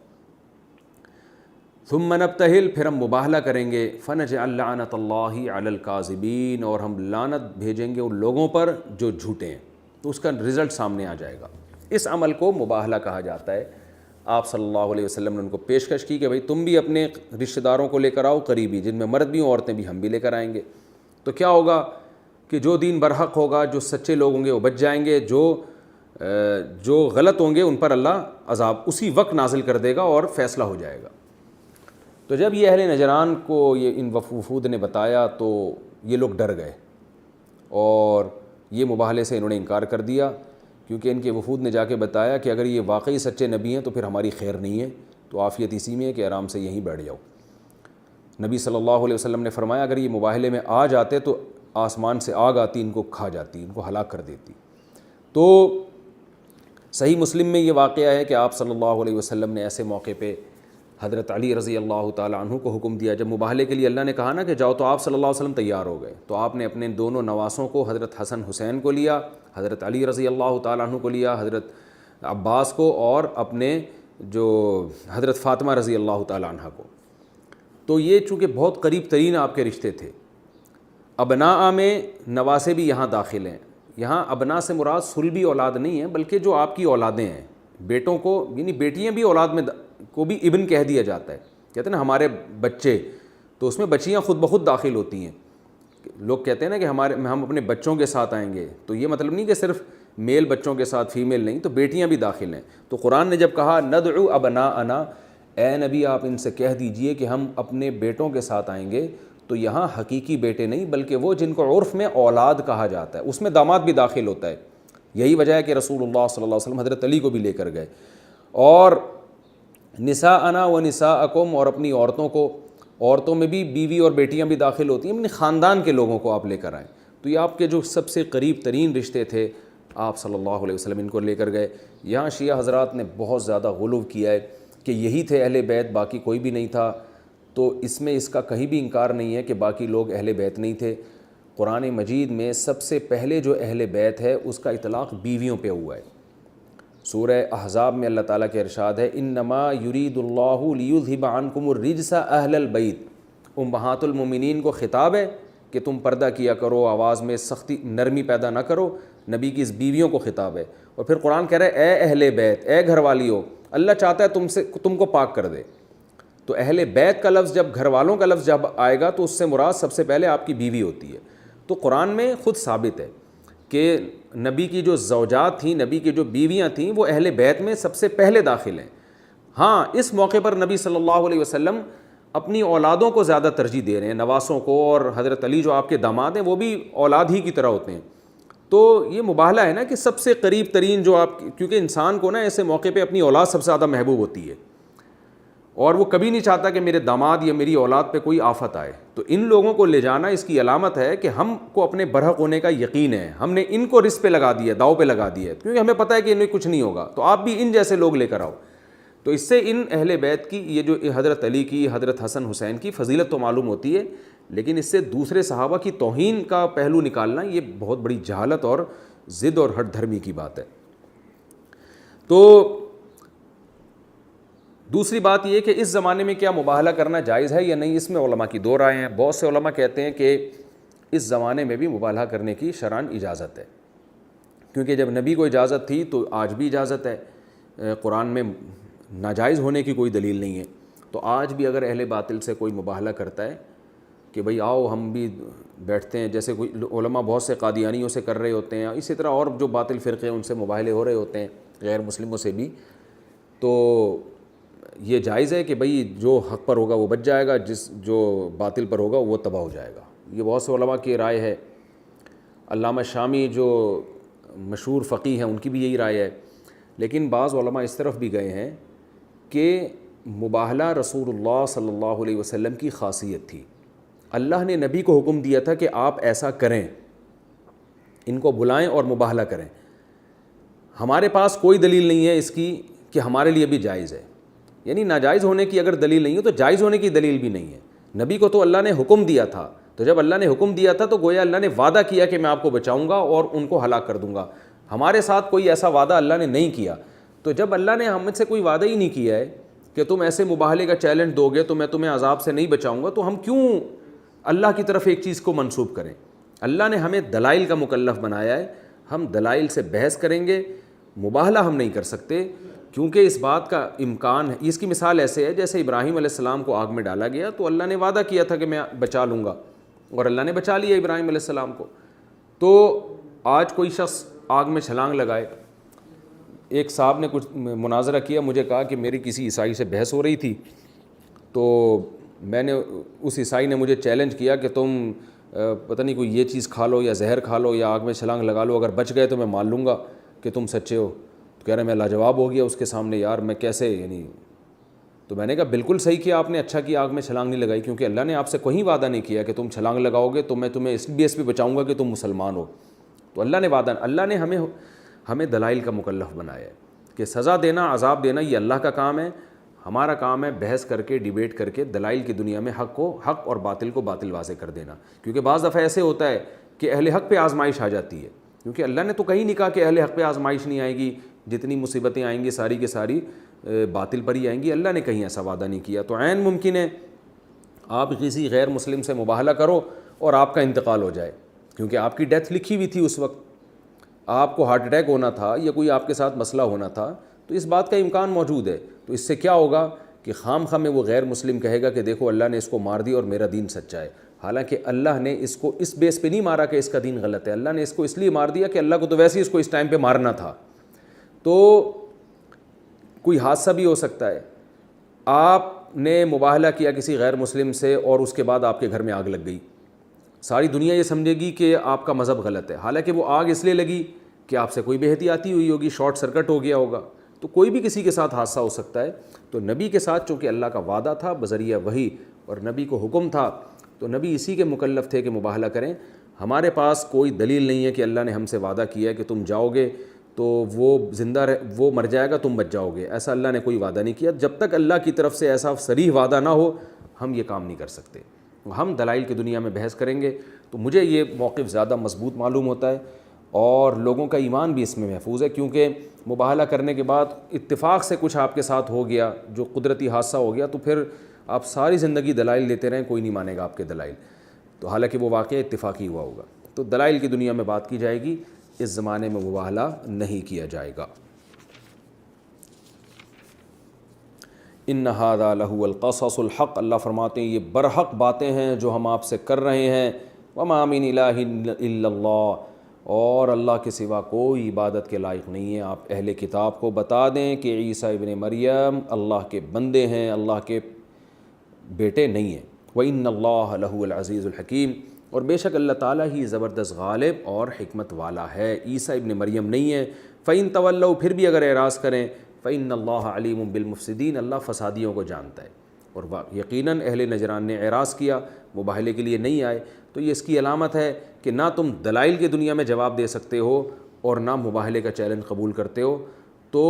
ثم نبتہل، پھر ہم مباہلہ کریں گے. فنجعل لعنت اللہ علی الکاذبین، اور ہم لعنت بھیجیں گے ان لوگوں پر جو جھوٹے ہیں. تو اس کا رزلٹ سامنے آ جائے گا. اس عمل کو مباہلہ کہا جاتا ہے. آپ صلی اللہ علیہ وسلم نے ان کو پیشکش کی کہ بھائی تم بھی اپنے رشتہ داروں کو لے کر آؤ قریبی، جن میں مرد بھی ہوں عورتیں بھی، ہم بھی لے کر آئیں گے. تو کیا ہوگا کہ جو دین برحق ہوگا، جو سچے لوگ ہوں گے وہ بچ جائیں گے، جو غلط ہوں گے ان پر اللہ عذاب اسی وقت نازل کر دے گا اور فیصلہ ہو جائے گا. تو جب یہ اہل نجران کو یہ ان وفود نے بتایا تو یہ لوگ ڈر گئے اور یہ مباہلے سے انہوں نے انکار کر دیا، کیونکہ ان کے وفود نے جا کے بتایا کہ اگر یہ واقعی سچے نبی ہیں تو پھر ہماری خیر نہیں ہے، تو عافیت اسی میں ہے کہ آرام سے یہیں بیٹھ جاؤ. نبی صلی اللہ علیہ وسلم نے فرمایا اگر یہ مباہلے میں آ جاتے تو آسمان سے آگ آتی، ان کو کھا جاتی، ان کو ہلاک کر دیتی. تو صحیح مسلم میں یہ واقعہ ہے کہ آپ صلی اللہ علیہ وسلم نے ایسے موقع پہ حضرت علی رضی اللہ تعالیٰ عنہ کو حکم دیا. جب مباہلے کے لیے اللہ نے کہا نا کہ جاؤ، تو آپ صلی اللہ علیہ وسلم تیار ہو گئے. تو آپ نے اپنے دونوں نواسوں کو، حضرت حسن حسین کو لیا، حضرت علی رضی اللہ تعالیٰ عنہ کو لیا، حضرت عباس کو، اور اپنے جو حضرت فاطمہ رضی اللہ تعالیٰ عنہ کو. تو یہ چونکہ بہت قریب ترین آپ کے رشتے تھے. ابناء میں نواسے بھی یہاں داخل ہیں. یہاں ابنا سے مراد صلبی اولاد نہیں ہے، بلکہ جو آپ کی اولادیں ہیں. بیٹوں کو، یعنی بیٹیاں بھی اولاد میں کو بھی ابن کہہ دیا جاتا ہے. کہتے ہیں نا ہمارے بچے، تو اس میں بچیاں خود بخود داخل ہوتی ہیں. لوگ کہتے ہیں نا کہ ہم اپنے بچوں کے ساتھ آئیں گے، تو یہ مطلب نہیں کہ صرف میل بچوں کے ساتھ فیمیل نہیں، تو بیٹیاں بھی داخل ہیں. تو قرآن نے جب کہا ندعو ابناءنا، اے نبی آپ ان سے کہہ دیجئے کہ ہم اپنے بیٹوں کے ساتھ آئیں گے، تو یہاں حقیقی بیٹے نہیں بلکہ وہ جن کو عرف میں اولاد کہا جاتا ہے، اس میں داماد بھی داخل ہوتا ہے. یہی وجہ ہے کہ رسول اللہ صلی اللہ علیہ وسلم حضرت علی کو بھی لے کر گئے. اور نساءنا و نساءکم، اور اپنی عورتوں کو، عورتوں میں بھی بیوی اور بیٹیاں بھی داخل ہوتی ہیں، اپنے خاندان کے لوگوں کو آپ لے کر آئیں. تو یہ آپ کے جو سب سے قریب ترین رشتے تھے، آپ صلی اللہ علیہ وسلم ان کو لے کر گئے. یہاں شیعہ حضرات نے بہت زیادہ غلو کیا ہے کہ یہی تھے اہل بیت، باقی کوئی بھی نہیں تھا. تو اس میں اس کا کہیں بھی انکار نہیں ہے کہ باقی لوگ اہل بیت نہیں تھے. قرآن مجید میں سب سے پہلے جو اہل بیت ہے اس کا اطلاق بیویوں پہ ہوا ہے. سورہ احزاب میں اللہ تعالیٰ کے ارشاد ہے انما یرید اللہ لیذھب عنکم الرجس اہل البیت. امہات المومنین کو خطاب ہے کہ تم پردہ کیا کرو، آواز میں سختی نرمی پیدا نہ کرو. نبی کی اس بیویوں کو خطاب ہے. اور پھر قرآن کہہ رہا ہے اے اہل بیت، اے گھر والیو، اللہ چاہتا ہے تم کو پاک کر دے. تو اہل بیت کا لفظ جب، گھر والوں کا لفظ جب آئے گا تو اس سے مراد سب سے پہلے آپ کی بیوی ہوتی ہے. تو قرآن میں خود ثابت ہے کہ نبی کی جو زوجات تھیں، نبی کی جو بیویاں تھیں، وہ اہل بیت میں سب سے پہلے داخل ہیں. ہاں اس موقع پر نبی صلی اللہ علیہ وسلم اپنی اولادوں کو زیادہ ترجیح دے رہے ہیں، نواسوں کو، اور حضرت علی جو آپ کے داماد ہیں وہ بھی اولاد ہی کی طرح ہوتے ہیں. تو یہ مباہلہ ہے نا کہ سب سے قریب ترین جو آپ، کیونکہ انسان کو نا ایسے موقع پہ اپنی اولاد سب سے زیادہ محبوب ہوتی ہے، اور وہ کبھی نہیں چاہتا کہ میرے داماد یا میری اولاد پہ کوئی آفت آئے. تو ان لوگوں کو لے جانا اس کی علامت ہے کہ ہم کو اپنے برحق ہونے کا یقین ہے. ہم نے ان کو رزق پہ لگا دیا، داؤ پہ لگا دیا، کیونکہ ہمیں پتہ ہے کہ انہیں کچھ نہیں ہوگا. تو آپ بھی ان جیسے لوگ لے کر آؤ. تو اس سے ان اہل بیت کی، یہ جو حضرت علی کی، حضرت حسن حسین کی فضیلت تو معلوم ہوتی ہے، لیکن اس سے دوسرے صحابہ کی توہین کا پہلو نکالنا یہ بہت بڑی جہالت اور ضد اور ہٹ دھرمی کی بات ہے. تو دوسری بات یہ کہ اس زمانے میں کیا مباہلہ کرنا جائز ہے یا نہیں، اس میں علماء کی دو رائے ہیں. بہت سے علماء کہتے ہیں کہ اس زمانے میں بھی مباہلہ کرنے کی شرعاً اجازت ہے، کیونکہ جب نبی کو اجازت تھی تو آج بھی اجازت ہے. قرآن میں ناجائز ہونے کی کوئی دلیل نہیں ہے. تو آج بھی اگر اہل باطل سے کوئی مباہلہ کرتا ہے کہ بھئی آؤ ہم بھی بیٹھتے ہیں، جیسے کوئی علماء بہت سے قادیانیوں سے کر رہے ہوتے ہیں، اسی طرح اور جو باطل فرقے ہیں ان سے مباہلے ہو رہے ہوتے ہیں، غیر مسلموں سے بھی، تو یہ جائز ہے کہ بھئی جو حق پر ہوگا وہ بچ جائے گا، جو باطل پر ہوگا وہ تباہ ہو جائے گا. یہ بہت سے علماء کی رائے ہے. علامہ شامی جو مشہور فقیہ ہیں ان کی بھی یہی رائے ہے. لیکن بعض علماء اس طرف بھی گئے ہیں کہ مباہلہ رسول اللہ صلی اللہ علیہ وسلم کی خاصیت تھی. اللہ نے نبی کو حکم دیا تھا کہ آپ ایسا کریں، ان کو بلائیں اور مباہلہ کریں. ہمارے پاس کوئی دلیل نہیں ہے اس کی کہ ہمارے لیے بھی جائز ہے. یعنی ناجائز ہونے کی اگر دلیل نہیں ہے تو جائز ہونے کی دلیل بھی نہیں ہے. نبی کو تو اللہ نے حکم دیا تھا، تو جب اللہ نے حکم دیا تھا تو گویا اللہ نے وعدہ کیا کہ میں آپ کو بچاؤں گا اور ان کو ہلاک کر دوں گا. ہمارے ساتھ کوئی ایسا وعدہ اللہ نے نہیں کیا. تو جب اللہ نے ہم سے کوئی وعدہ ہی نہیں کیا ہے کہ تم ایسے مباہلے کا چیلنج دو گے تو میں تمہیں عذاب سے نہیں بچاؤں گا، تو ہم کیوں اللہ کی طرف ایک چیز کو منسوب کریں؟ اللہ نے ہمیں دلائل کا مکلف بنایا ہے، ہم دلائل سے بحث کریں گے. مباہلہ ہم نہیں کر سکتے کیونکہ اس بات کا امکان ہے. اس کی مثال ایسے ہے جیسے ابراہیم علیہ السلام کو آگ میں ڈالا گیا تو اللہ نے وعدہ کیا تھا کہ میں بچا لوں گا، اور اللہ نے بچا لیا ابراہیم علیہ السلام کو. تو آج کوئی شخص آگ میں چھلانگ لگائے. ایک صاحب نے کچھ مناظرہ کیا، مجھے کہا کہ میری کسی عیسائی سے بحث ہو رہی تھی، تو میں نے، اس عیسائی نے مجھے چیلنج کیا کہ تم پتہ نہیں کوئی یہ چیز کھا لو یا زہر کھا لو یا آگ میں چھلانگ لگا لو، اگر بچ گئے تو میں مان لوں گا کہ تم سچے ہو. تو کہہ رہے میں لاجواب ہو گیا اس کے سامنے، یار میں کیسے، یعنی. تو میں نے کہا بالکل صحیح کیا آپ نے، اچھا کیا آگ میں چھلانگ نہیں لگائی، کیونکہ اللہ نے آپ سے کوئی وعدہ نہیں کیا کہ تم چھلانگ لگاؤ گے تو میں تمہیں اس بیس پہ بچاؤں گا کہ تم مسلمان ہو. تو اللہ نے ہمیں دلائل کا مکلف بنایا ہے کہ سزا دینا، عذاب دینا یہ اللہ کا کام ہے. ہمارا کام ہے بحث کر کے ڈیبیٹ کر کے دلائل کی دنیا میں حق کو حق اور باطل کو باطل واضح کر دینا. کیونکہ بعض دفعہ ایسے ہوتا ہے کہ اہل حق پہ آزمائش آ جاتی ہے, کیونکہ اللہ نے تو کہیں نہیں کہا کہ اہل حق پہ آزمائش نہیں آئے گی, جتنی مصیبتیں آئیں گی ساری کی ساری باطل پر ہی آئیں گی, اللہ نے کہیں ایسا وعدہ نہیں کیا. تو عین ممکن ہے آپ کسی غیر مسلم سے مباہلہ کرو اور آپ کا انتقال ہو جائے, کیونکہ آپ کی ڈیتھ لکھی ہوئی تھی اس وقت, آپ کو ہارٹ اٹیک ہونا تھا یا کوئی آپ کے ساتھ مسئلہ ہونا تھا, تو اس بات کا امکان موجود ہے. تو اس سے کیا ہوگا کہ خام خواہ میں وہ غیر مسلم کہے گا کہ دیکھو اللہ نے اس کو مار دیا اور میرا دین سچا ہے, حالانکہ اللہ نے اس کو اس بیس پہ نہیں مارا کہ اس کا دین غلط ہے, اللہ نے اس کو اس لیے مار دیا کہ اللہ کو تو ویسے ہی اس کو اس ٹائم پہ مارنا تھا. تو کوئی حادثہ بھی ہو سکتا ہے, آپ نے مباہلہ کیا کسی غیر مسلم سے اور اس کے بعد آپ کے گھر میں آگ لگ گئی, ساری دنیا یہ سمجھے گی کہ آپ کا مذہب غلط ہے, حالانکہ وہ آگ اس لیے لگی کہ آپ سے کوئی بے احتیاطی ہوئی ہوگی, شارٹ سرکٹ ہو گیا ہوگا. تو کوئی بھی کسی کے ساتھ حادثہ ہو سکتا ہے. تو نبی کے ساتھ چونکہ اللہ کا وعدہ تھا بذریعہ وحی اور نبی کو حکم تھا, تو نبی اسی کے مکلف تھے کہ مباہلہ کریں. ہمارے پاس کوئی دلیل نہیں ہے کہ اللہ نے ہم سے وعدہ کیا ہے کہ تم جاؤ گے تو وہ مر جائے گا تم بچ جاؤ گے, ایسا اللہ نے کوئی وعدہ نہیں کیا. جب تک اللہ کی طرف سے ایسا صریح وعدہ نہ ہو ہم یہ کام نہیں کر سکتے. ہم دلائل کی دنیا میں بحث کریں گے. تو مجھے یہ موقف زیادہ مضبوط معلوم ہوتا ہے اور لوگوں کا ایمان بھی اس میں محفوظ ہے, کیونکہ مباہلہ کرنے کے بعد اتفاق سے کچھ آپ کے ساتھ ہو گیا, جو قدرتی حادثہ ہو گیا, تو پھر آپ ساری زندگی دلائل لیتے رہیں, کوئی نہیں مانے گا آپ کے دلائل, تو حالانکہ وہ واقعہ اتفاقی ہوا ہوگا. تو دلائل کی دنیا میں بات کی جائے گی, اس زمانے میں مباہلہ نہیں کیا جائے گا. ان ھذا لہو القصص الحق, اللہ فرماتے ہیں یہ برحق باتیں ہیں جو ہم آپ سے کر رہے ہیں. وما من الہ الا اللہ, اور اللہ کے سوا کوئی عبادت کے لائق نہیں ہے. آپ اہل کتاب کو بتا دیں کہ عیسیٰ ابن مریم اللہ کے بندے ہیں, اللہ کے بیٹے نہیں ہیں. وَإِنَّ اللَّهَ لَهُوَ الْعَزِيزُ الْحَكِيمُ, اور بے شک اللہ تعالیٰ ہی زبردست غالب اور حکمت والا ہے. عیسیٰ ابن مریم نہیں ہے. فَإِن تَوَلَّوْا, پھر بھی اگر اعراض کریں, فَإِنَّ اللَّهَ عَلِيمٌ بِالْمُفْسِدِينَ, اللہ فسادیوں کو جانتا ہے. اور یقیناً اہل نجران نے اعراض کیا, مباہلے کے لیے نہیں آئے. تو یہ اس کی علامت ہے کہ نہ تم دلائل کی دنیا میں جواب دے سکتے ہو اور نہ مباہلے کا چیلنج قبول کرتے ہو. تو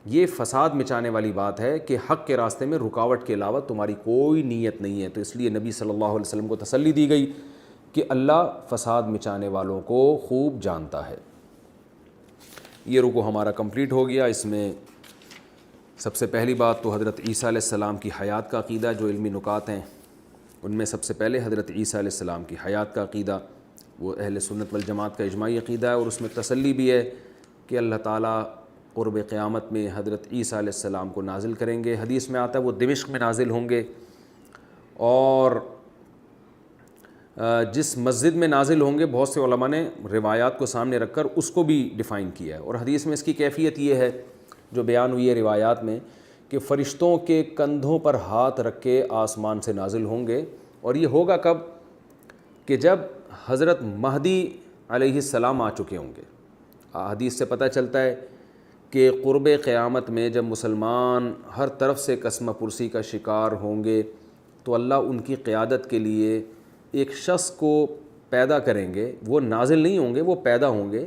یہ فساد مچانے والی بات ہے کہ حق کے راستے میں رکاوٹ کے علاوہ تمہاری کوئی نیت نہیں ہے. تو اس لیے نبی صلی اللہ علیہ وسلم کو تسلی دی گئی کہ اللہ فساد مچانے والوں کو خوب جانتا ہے. یہ رکوع ہمارا کمپلیٹ ہو گیا. اس میں سب سے پہلی بات تو حضرت عیسیٰ علیہ السلام کی حیات کا عقیدہ, جو علمی نکات ہیں ان میں سب سے پہلے حضرت عیسیٰ علیہ السلام کی حیات کا عقیدہ, وہ اہل سنت والجماعت کا اجماعی عقیدہ ہے. اور اس میں تسلی بھی ہے کہ اللہ تعالیٰ قرب قیامت میں حضرت عیسیٰ علیہ السلام کو نازل کریں گے. حدیث میں آتا ہے وہ دمشق میں نازل ہوں گے, اور جس مسجد میں نازل ہوں گے بہت سے علماء نے روایات کو سامنے رکھ کر اس کو بھی ڈیفائن کیا ہے. اور حدیث میں اس کی کیفیت یہ ہے جو بیان ہوئی ہے روایات میں, کہ فرشتوں کے کندھوں پر ہاتھ رکھ کے آسمان سے نازل ہوں گے. اور یہ ہوگا کب؟ کہ جب حضرت مہدی علیہ السلام آ چکے ہوں گے. حدیث سے پتہ چلتا ہے کہ قرب قیامت میں جب مسلمان ہر طرف سے قسمہ پرسی کا شکار ہوں گے تو اللہ ان کی قیادت کے لیے ایک شخص کو پیدا کریں گے. وہ نازل نہیں ہوں گے, وہ پیدا ہوں گے,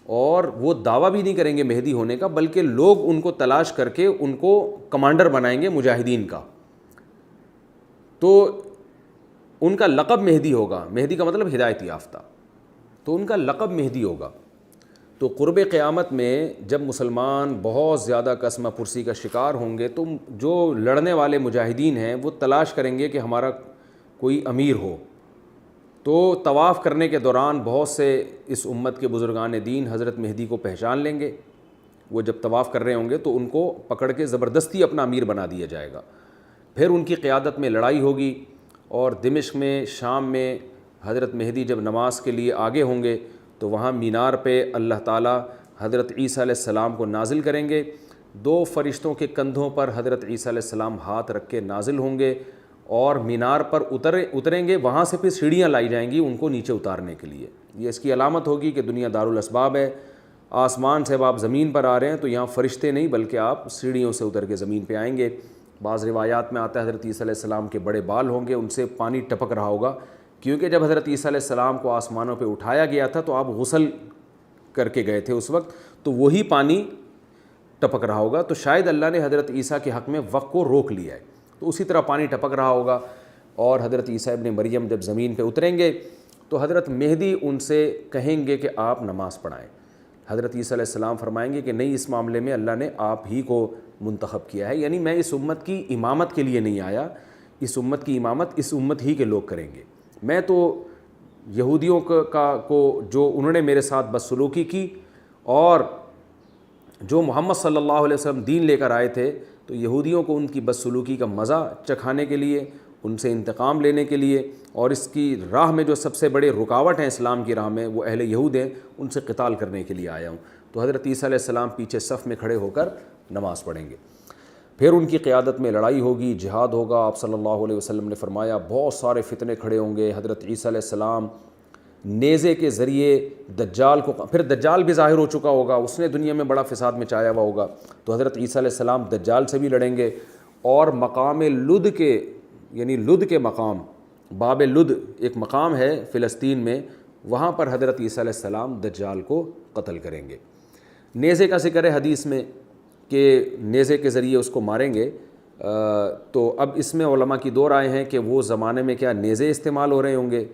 اور وہ دعویٰ بھی نہیں کریں گے مہدی ہونے کا, بلکہ لوگ ان کو تلاش کر کے ان کو کمانڈر بنائیں گے مجاہدین کا. تو ان کا لقب مہدی ہوگا. مہدی کا مطلب ہدایت یافتہ, تو ان کا لقب مہدی ہوگا. تو قرب قیامت میں جب مسلمان بہت زیادہ قسمہ پرسی کا شکار ہوں گے تو جو لڑنے والے مجاہدین ہیں وہ تلاش کریں گے کہ ہمارا کوئی امیر ہو. تو طواف کرنے کے دوران بہت سے اس امت کے بزرگان دین حضرت مہدی کو پہچان لیں گے. وہ جب طواف کر رہے ہوں گے تو ان کو پکڑ کے زبردستی اپنا امیر بنا دیا جائے گا. پھر ان کی قیادت میں لڑائی ہوگی, اور دمشق میں شام میں حضرت مہدی جب نماز کے لیے آگے ہوں گے تو وہاں مینار پہ اللہ تعالیٰ حضرت عیسیٰ علیہ السلام کو نازل کریں گے. 2 فرشتوں کے کندھوں پر حضرت عیسیٰ علیہ السلام ہاتھ رکھ کے نازل ہوں گے, اور مینار پر اتریں گے. وہاں سے پھر سیڑھیاں لائی جائیں گی ان کو نیچے اتارنے کے لیے. یہ اس کی علامت ہوگی کہ دنیا دارالاسباب ہے. آسمان سے اب آپ زمین پر آ رہے ہیں تو یہاں فرشتے نہیں بلکہ آپ سیڑھیوں سے اتر کے زمین پہ آئیں گے. بعض روایات میں آتا ہے حضرت عیسیٰ علیہ السلام کے بڑے بال ہوں گے, ان سے پانی ٹپک رہا ہوگا, کیونکہ جب حضرت عیسیٰ علیہ السلام کو آسمانوں پہ اٹھایا گیا تھا تو آپ غسل کر کے گئے تھے اس وقت, تو وہی پانی ٹپک رہا ہوگا، تو شاید اللہ نے حضرت عیسیٰ کے حق میں وقت کو روک لیا ہے، تو اسی طرح پانی ٹپک رہا ہوگا۔ اور حضرت عیسیٰ ابن مریم جب زمین پہ اتریں گے تو حضرت مہدی ان سے کہیں گے کہ آپ نماز پڑھائیں۔ حضرت عیسیٰ علیہ السلام فرمائیں گے کہ نہیں، اس معاملے میں اللہ نے آپ ہی کو منتخب کیا ہے، یعنی میں اس امت کی امامت کے لیے نہیں آیا، اس امت کی امامت اس امت ہی کے لوگ کریں گے۔ میں تو یہودیوں کو جو انہوں نے میرے ساتھ بدسلوکی کی اور جو محمد صلی اللہ علیہ وسلم دین لے کر آئے تھے، تو یہودیوں کو ان کی بدسلوکی کا مزہ چکھانے کے لیے، ان سے انتقام لینے کے لیے، اور اس کی راہ میں جو سب سے بڑے رکاوٹ ہیں اسلام کی راہ میں وہ اہل یہود ہیں، ان سے قتال کرنے کے لیے آیا ہوں۔ تو حضرت عیسیٰ علیہ السلام پیچھے صف میں کھڑے ہو کر نماز پڑھیں گے، پھر ان کی قیادت میں لڑائی ہوگی، جہاد ہوگا۔ آپ صلی اللہ علیہ وسلم نے فرمایا بہت سارے فتنے کھڑے ہوں گے۔ حضرت عیسیٰ علیہ السلام نیزے کے ذریعے دجال کو، پھر دجال بھی ظاہر ہو چکا ہوگا، اس نے دنیا میں بڑا فساد مچایا ہوا ہوگا، تو حضرت عیسیٰ علیہ السلام دجال سے بھی لڑیں گے۔ اور مقام لد کے، یعنی لد کے مقام، باب لد ایک مقام ہے فلسطین میں، وہاں پر حضرت عیسیٰ علیہ السلام دجال کو قتل کریں گے۔ نیزے کا ذکر ہے حدیث میں کہ نیزے کے ذریعے اس کو ماریں گے، تو اب اس میں علماء کی دو رائے ہیں کہ وہ زمانے میں کیا نیزے استعمال ہو رہے ہوں گے،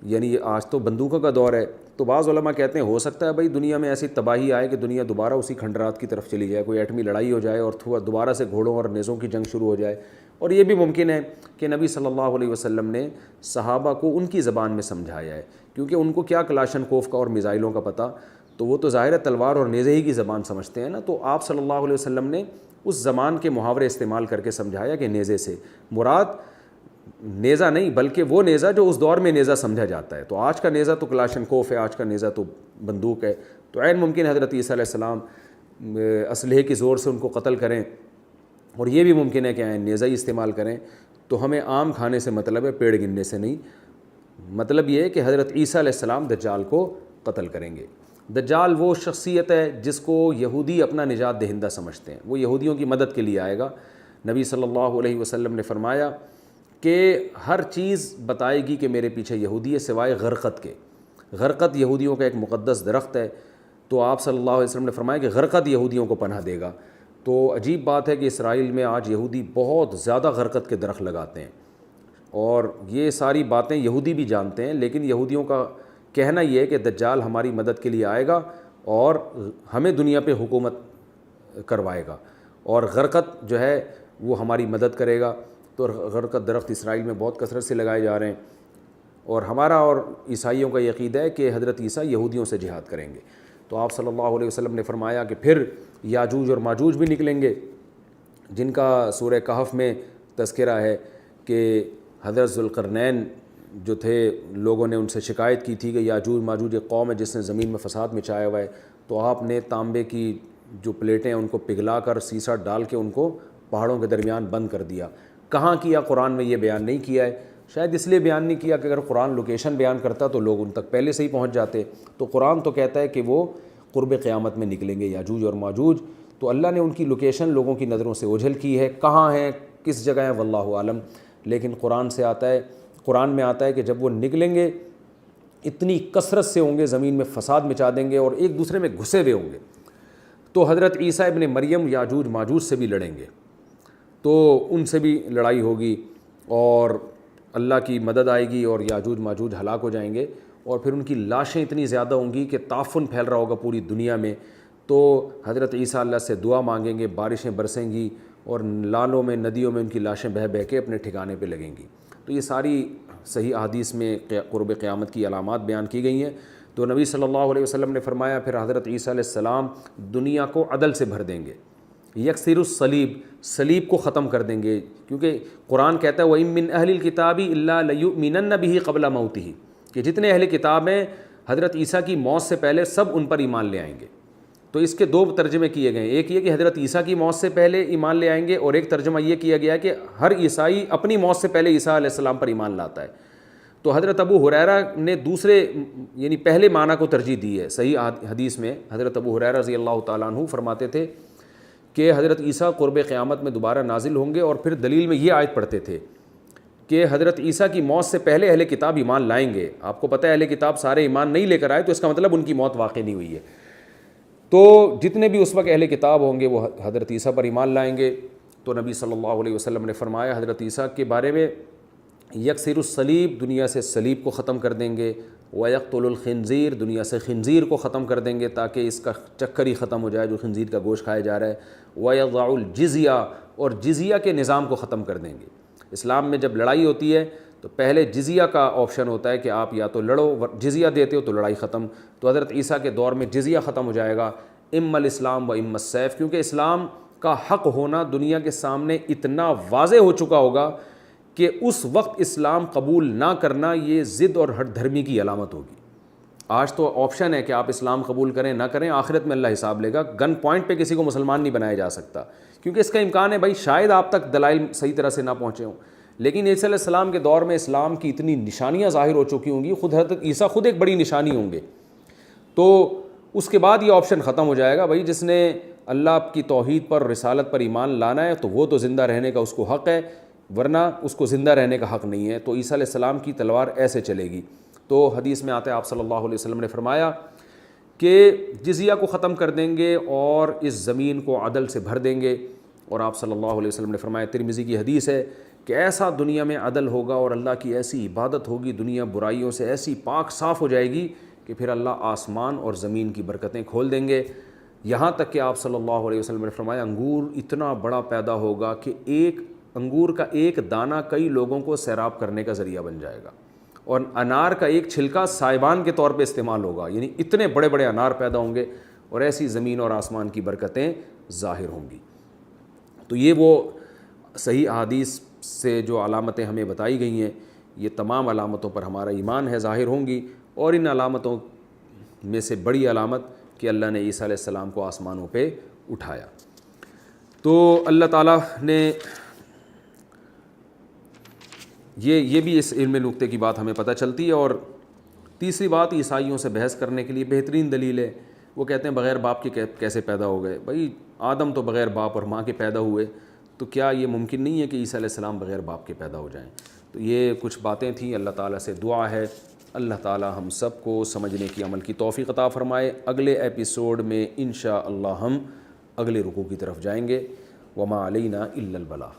یعنی آج تو بندوقوں کا دور ہے، تو بعض علماء کہتے ہیں ہو سکتا ہے بھائی دنیا میں ایسی تباہی آئے کہ دنیا دوبارہ اسی کھنڈرات کی طرف چلی جائے، کوئی ایٹمی لڑائی ہو جائے اور دوبارہ سے گھوڑوں اور نیزوں کی جنگ شروع ہو جائے۔ اور یہ بھی ممکن ہے کہ نبی صلی اللہ علیہ وسلم نے صحابہ کو ان کی زبان میں سمجھایا ہے، کیونکہ ان کو کیا کلاشن کوف کا اور میزائلوں کا پتہ، تو وہ تو ظاہر ہے تلوار اور نیزے ہی کی زبان سمجھتے ہیں نا، تو آپ صلی اللہ علیہ وسلم نے اس زمان کے محاورے استعمال کر کے سمجھایا کہ نیزے سے مراد نیزہ نہیں بلکہ وہ نیزہ جو اس دور میں نیزہ سمجھا جاتا ہے۔ تو آج کا نیزہ تو کلاشن کوف ہے، آج کا نیزہ تو بندوق ہے، تو عین ممکن حضرت عیسیٰ علیہ السلام اسلحے کی زور سے ان کو قتل کریں، اور یہ بھی ممکن ہے کہ عین نیزہ ہی استعمال کریں۔ تو ہمیں عام کھانے سے مطلب ہے، پیڑ گننے سے نہیں۔ مطلب یہ ہے کہ حضرت عیسیٰ علیہ السلام دجال کو قتل کریں گے۔ دجال وہ شخصیت ہے جس کو یہودی اپنا نجات دہندہ سمجھتے ہیں، وہ یہودیوں کی مدد کے لیے آئے گا۔ نبی صلی اللہ علیہ وسلم نے فرمایا کہ ہر چیز بتائے گی کہ میرے پیچھے یہودی ہے سوائے غرقت کے۔ غرقت یہودیوں کا ایک مقدس درخت ہے، تو آپ صلی اللہ علیہ وسلم نے فرمایا کہ غرقت یہودیوں کو پناہ دے گا۔ تو عجیب بات ہے کہ اسرائیل میں آج یہودی بہت زیادہ غرقت کے درخت لگاتے ہیں، اور یہ ساری باتیں یہودی بھی جانتے ہیں، لیکن یہودیوں کا کہنا یہ ہے کہ دجال ہماری مدد کے لیے آئے گا اور ہمیں دنیا پہ حکومت کروائے گا، اور غرقت جو ہے وہ ہماری مدد کرے گا۔ تو غرقت درخت اسرائیل میں بہت کثرت سے لگائے جا رہے ہیں، اور ہمارا اور عیسائیوں کا یہ عقیدہ ہے کہ حضرت عیسیٰ یہودیوں سے جہاد کریں گے۔ تو آپ صلی اللہ علیہ وسلم نے فرمایا کہ پھر یاجوج اور ماجوج بھی نکلیں گے، جن کا سورہ کہف میں تذکرہ ہے کہ حضرت ذوالقرنین جو تھے، لوگوں نے ان سے شکایت کی تھی کہ یاجوج ماجوج ایک قوم ہے جس نے زمین میں فساد مچایا ہوا ہے، تو آپ نے تانبے کی جو پلیٹیں ان کو پگھلا کر سیسا ڈال کے ان کو پہاڑوں کے درمیان بند کر دیا۔ کہاں کیا؟ قرآن میں یہ بیان نہیں کیا ہے، شاید اس لیے بیان نہیں کیا کہ اگر قرآن لوکیشن بیان کرتا تو لوگ ان تک پہلے سے ہی پہنچ جاتے۔ تو قرآن تو کہتا ہے کہ وہ قرب قیامت میں نکلیں گے یاجوج اور ماجوج، تو اللہ نے ان کی لوکیشن لوگوں کی نظروں سے اوجھل کی ہے، کہاں ہیں کس جگہ ہیں واللہ عالم، لیکن قرآن میں آتا ہے کہ جب وہ نکلیں گے اتنی کثرت سے ہوں گے، زمین میں فساد مچا دیں گے اور ایک دوسرے میں گھسے ہوئے ہوں گے۔ تو حضرت عیسیٰ ابن مریم یاجوج ماجوج سے بھی لڑیں گے، تو ان سے بھی لڑائی ہوگی اور اللہ کی مدد آئے گی اور یاجوج ماجوج ہلاک ہو جائیں گے، اور پھر ان کی لاشیں اتنی زیادہ ہوں گی کہ تعفن پھیل رہا ہوگا پوری دنیا میں۔ تو حضرت عیسیٰ اللہ سے دعا مانگیں گے، بارشیں برسیں گی اور نالوں میں ندیوں میں ان کی لاشیں بہہ بہہ کے اپنے ٹھکانے پہ لگیں گی۔ تو یہ ساری صحیح احادیث میں قرب قیامت کی علامات بیان کی گئی ہیں۔ تو نبی صلی اللہ علیہ وسلم نے فرمایا پھر حضرت عیسیٰ علیہ السلام دنیا کو عدل سے بھر دیں گے، یکسر الصلیب، صلیب کو ختم کر دیں گے، کیونکہ قرآن کہتا ہے وَإِن مِّنْ أَهْلِ الْكِتَابِ إِلَّا لَيُؤْمِنَنَّ بِهِ قَبْلَ مَوْتِهِ، کہ جتنے اہل کتاب ہیں حضرت عیسیٰ کی موت سے پہلے سب ان پر ایمان لے آئیں گے۔ تو اس کے دو ترجمے کیے گئے ہیں، ایک یہ کہ حضرت عیسیٰ کی موت سے پہلے ایمان لے آئیں گے، اور ایک ترجمہ یہ کیا گیا ہے کہ ہر عیسائی اپنی موت سے پہلے عیسیٰ علیہ السلام پر ایمان لاتا ہے۔ تو حضرت ابو ہریرہ نے دوسرے یعنی پہلے معنی کو ترجیح دی ہے۔ صحیح حدیث میں حضرت ابو ہریرہ رضی اللہ تعالیٰ عنہ فرماتے تھے کہ حضرت عیسیٰ قرب قیامت میں دوبارہ نازل ہوں گے، اور پھر دلیل میں یہ آیت پڑھتے تھے کہ حضرت عیسیٰ کی موت سے پہلے اہل کتاب ایمان لائیں گے۔ آپ کو پتہ ہے اہل کتاب سارے ایمان نہیں لے کر آئے، تو اس کا مطلب ان کی موت واقع نہیں ہوئی ہے۔ تو جتنے بھی اس وقت اہل کتاب ہوں گے وہ حضرت عیسیٰ پر ایمان لائیں گے. تو نبی صلی اللہ علیہ وسلم نے فرمایا حضرت عیسیٰ کے بارے میں یکسر الصلیب، دنیا سے صلیب کو ختم کر دیں گے، ویقتل الخنزیر، دنیا سے خنزیر کو ختم کر دیں گے تاکہ اس کا چکر ہی ختم ہو جائے جو خنزیر کا گوشت کھایا جا رہا ہے، ویضع الجزیہ، اور جزیہ کے نظام کو ختم کر دیں گے. اسلام میں جب لڑائی ہوتی ہے تو پہلے جزیہ کا آپشن ہوتا ہے کہ آپ یا تو لڑو، جزیہ دیتے ہو تو لڑائی ختم. تو حضرت عیسیٰ کے دور میں جزیہ ختم ہو جائے گا، اما الاسلام و اما السیف، کیونکہ اسلام کا حق ہونا دنیا کے سامنے اتنا واضح ہو چکا ہوگا کہ اس وقت اسلام قبول نہ کرنا یہ ضد اور ہٹ دھرمی کی علامت ہوگی. آج تو آپشن ہے کہ آپ اسلام قبول کریں نہ کریں، آخرت میں اللہ حساب لے گا. گن پوائنٹ پہ کسی کو مسلمان نہیں بنایا جا سکتا، کیونکہ اس کا امکان ہے بھائی شاید آپ تک دلائل صحیح طرح سے نہ پہنچے ہوں. لیکن عیسیٰ علیہ السلام کے دور میں اسلام کی اتنی نشانیاں ظاہر ہو چکی ہوں گی، خود حضرت عیسیٰ خود ایک بڑی نشانی ہوں گے. تو اس کے بعد یہ آپشن ختم ہو جائے گا، بھائی جس نے اللہ کی توحید پر، رسالت پر ایمان لانا ہے تو وہ تو زندہ رہنے کا اس کو حق ہے، ورنہ اس کو زندہ رہنے کا حق نہیں ہے. تو عیسیٰ علیہ السلام کی تلوار ایسے چلے گی. تو حدیث میں آتا ہے آپ صلی اللہ علیہ وسلم نے فرمایا کہ جزیہ کو ختم کر دیں گے اور اس زمین کو عدل سے بھر دیں گے. اور آپ صلی اللہ علیہ وسلم نے فرمایا، ترمذی کی حدیث ہے کہ ایسا دنیا میں عدل ہوگا اور اللہ کی ایسی عبادت ہوگی، دنیا برائیوں سے ایسی پاک صاف ہو جائے گی کہ پھر اللہ آسمان اور زمین کی برکتیں کھول دیں گے. یہاں تک کہ آپ صلی اللہ علیہ وسلم نے فرمایا انگور اتنا بڑا پیدا ہوگا کہ ایک انگور کا ایک دانہ کئی لوگوں کو سیراب کرنے کا ذریعہ بن جائے گا، اور انار کا ایک چھلکا سائبان کے طور پہ استعمال ہوگا. یعنی اتنے بڑے بڑے انار پیدا ہوں گے اور ایسی زمین اور آسمان کی برکتیں ظاہر ہوں گی. تو یہ وہ صحیح احادیث سے جو علامتیں ہمیں بتائی گئی ہیں، یہ تمام علامتوں پر ہمارا ایمان ہے، ظاہر ہوں گی. اور ان علامتوں میں سے بڑی علامت کہ اللہ نے عیسیٰ علیہ السلام کو آسمانوں پہ اٹھایا. تو اللہ تعالیٰ نے یہ بھی اس علم نکتے کی بات ہمیں پتہ چلتی ہے. اور تیسری بات، عیسائیوں سے بحث کرنے کے لیے بہترین دلیل ہے، وہ کہتے ہیں بغیر باپ کے کیسے پیدا ہو گئے؟ بھائی آدم تو بغیر باپ اور ماں کے پیدا ہوئے، تو کیا یہ ممکن نہیں ہے کہ عیسیٰ علیہ السلام بغیر باپ کے پیدا ہو جائیں؟ تو یہ کچھ باتیں تھیں. اللہ تعالیٰ سے دعا ہے اللہ تعالیٰ ہم سب کو سمجھنے کی، عمل کی توفیق عطا فرمائے. اگلے ایپیسوڈ میں انشاءاللہ ہم اگلے رکوع کی طرف جائیں گے. وما علینا الا البلاغ.